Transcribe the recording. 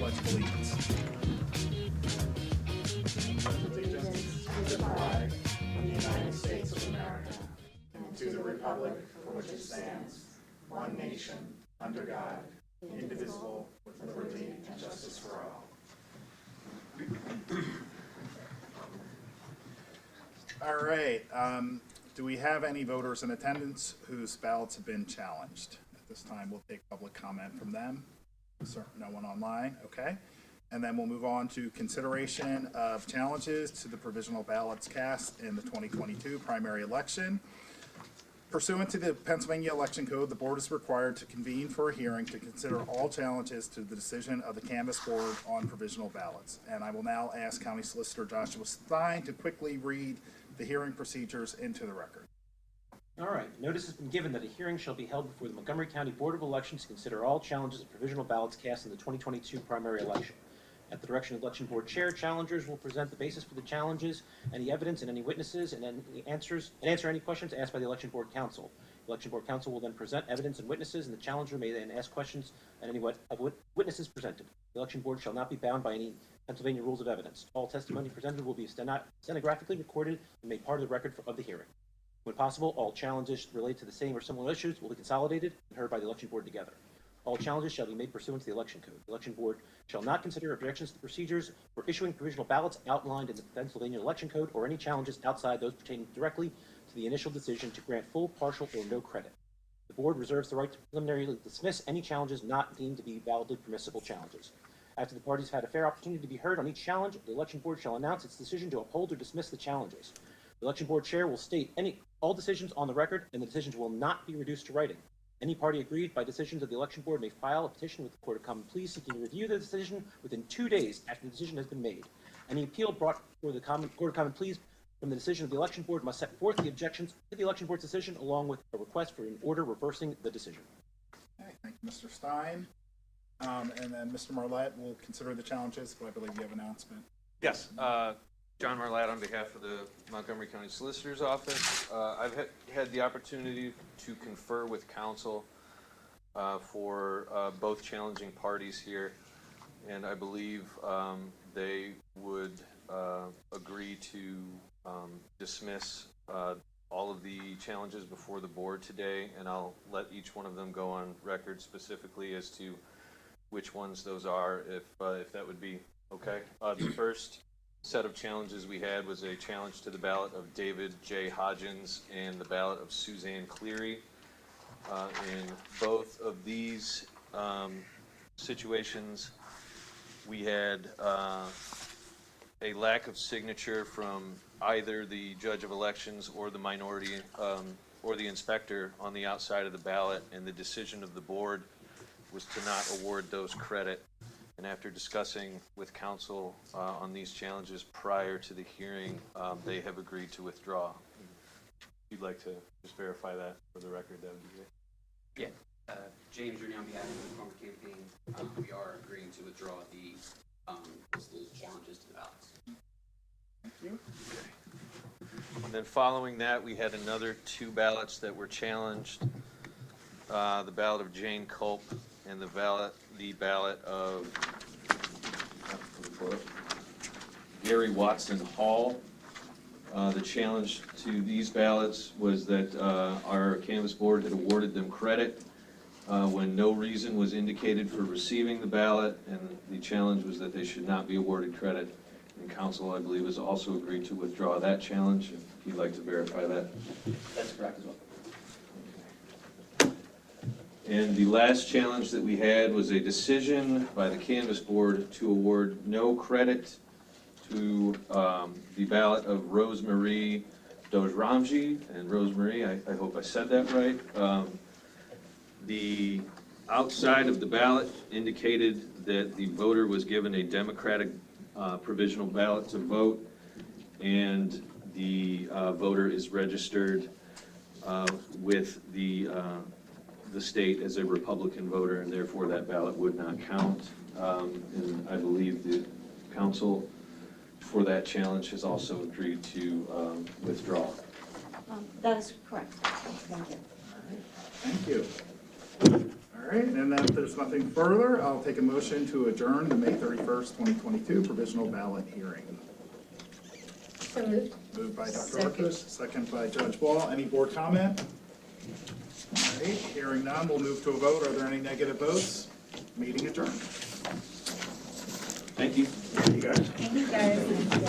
Pledge of Allegiance. Allegiance to the flag of the United States of America and to the republic for which it stands, one nation, under God, indivisible, with liberty and justice for all. All right. Do we have any voters in attendance whose ballots have been challenged? At this time, we'll take public comment from them. No one online. Okay. And then we'll move on to consideration of challenges to the provisional ballots cast in the 2022 primary election. Pursuant to the Pennsylvania Election Code, the board is required to convene for a hearing to consider all challenges to the decision of the canvass board on provisional ballots. And I will now ask County Solicitor Joshua Stein to quickly read the hearing procedures into the record. All right. Notice has been given that a hearing shall be held before the Montgomery County Board of Elections to consider all challenges of provisional ballots cast in the 2022 primary election. At the direction of the Election Board Chair, challengers will present the basis for the challenges, any evidence, and any witnesses, and answer any questions asked by the Election Board Counsel. The Election Board Counsel will then present evidence and witnesses, and the challenger may then ask questions on any witnesses presented. The Election Board shall not be bound by any Pennsylvania rules of evidence. All testimony presented will be stenographically recorded and made part of the record of the hearing. When possible, all challenges related to the same or similar issues will be consolidated and heard by the Election Board together. All challenges shall be made pursuant to the Election Code. The Election Board shall not consider objections to the procedures for issuing provisional ballots outlined in the Pennsylvania Election Code or any challenges outside those pertaining directly to the initial decision to grant full, partial, or no credit. The Board reserves the right to preliminarily dismiss any challenges not deemed to be validly permissible challenges. After the parties have had a fair opportunity to be heard on each challenge, the Election Board shall announce its decision to uphold or dismiss the challenges. The Election Board Chair will state all decisions on the record, and the decisions will not be reduced to writing. Any party aggrieved by decisions of the Election Board may file a petition with the Court of Common Pleas seeking to review the decision within 2 days after the decision has been made. Any appeal brought before the Court of Common Pleas from the decision of the Election Board must set forth the objections to the Election Board's decision along with a request for an order reversing the decision. Okay, thank you, Mr. Stein. And then Mr. Marlette will consider the challenges, but I believe you have an announcement. Yes, John Marlette on behalf of the Montgomery County Solicitor's Office. I've had the opportunity to confer with counsel for both challenging parties here, and I believe they would agree to dismiss all of the challenges before the board today, and I'll let each one of them go on record specifically as to which ones those are, if that would be okay. The first set of challenges we had was a challenge to the ballot of David J. Hodgins and the ballot of Suzanne Cleary. In both of these situations, we had a lack of signature from either the judge of elections or the minority or the inspector on the outside of the ballot, and the decision of the board was to not award those credit. And after discussing with counsel on these challenges prior to the hearing, they have agreed to withdraw. If you'd like to just verify that for the record, that would be great. Yeah, James Rooney on behalf of the Reform Campaign, we are agreeing to withdraw the those challenges to the ballots. Thank you. And then following that, we had another 2 ballots that were challenged. The ballot of Jane Culp and the ballot of Gary Watson Hall. The challenge to these ballots was that our canvass board had awarded them credit when no reason was indicated for receiving the ballot, and the challenge was that they should not be awarded credit. And council, I believe, has also agreed to withdraw that challenge. If you'd like to verify that. That's correct as well. And the last challenge that we had was a decision by the canvass board to award no credit to the ballot of Rosemarie Dojramji. And Rosemarie, I hope I said that right. The outside of the ballot indicated that the voter was given a Democratic provisional ballot to vote, and the voter is registered with the state as a Republican voter, and therefore that ballot would not count. And I believe the council for that challenge has also agreed to withdraw. That is correct. Thank you. Thank you. All All right, and then if there's nothing further, I'll take a motion to adjourn the May 31st, 2022 provisional ballot hearing. So moved. Moved by Dr. Second. Arcos, second by Judge Ball. Any board comment? All right, hearing none, we'll move to a vote. Are there any negative votes? Meeting adjourned. Thank you. Thank you, guys. Thank you, guys.